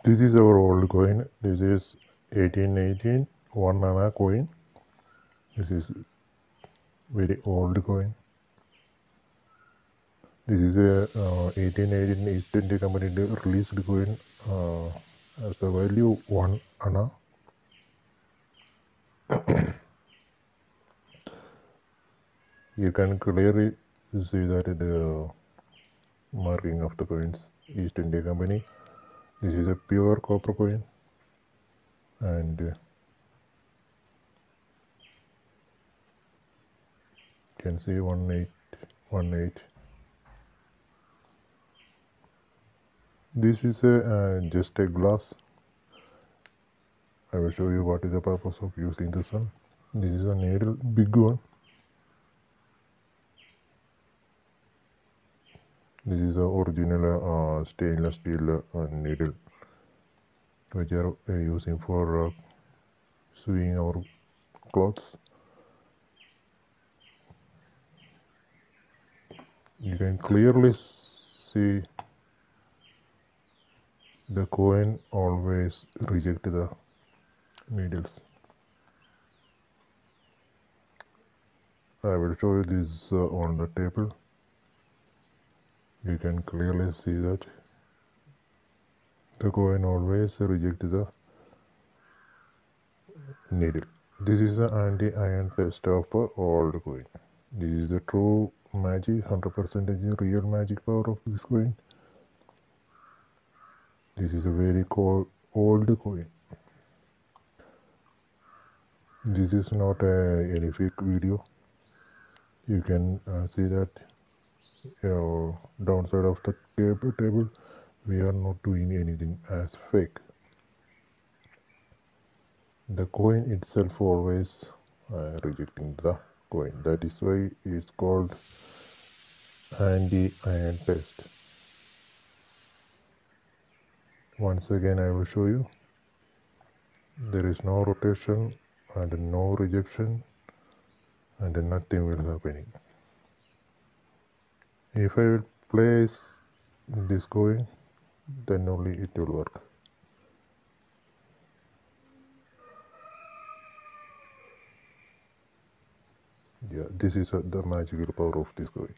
This is our old coin. This is 1818 1 ana coin. This is very old coin. This is a 1818 East India Company released coin as the value 1 ana. You can clearly see that the marking of the coins East India Company. This is a pure copper coin, and you can see 1818. This is a just a glass. I will show you what is the purpose of using this one. This is a needle, big one. This is the original stainless steel needle, which are using for sewing our clothes. You can clearly see the coin always reject the needles. I will show you this on the table. You can clearly see that the coin always reject the needle. This is the anti-iron test of old coin. This is the true magic, 100% real magic power of this coin. This is a very old coin. This is not any fake video. You can see that downside of the table. We are not doing anything as fake. The coin itself always rejecting the coin. That is why it's called anti-iron test. Once again I will show you. There is no rotation and no rejection, and nothing will happening. If I will place this coin, then only it will work. Yeah, this is the magical power of this coin.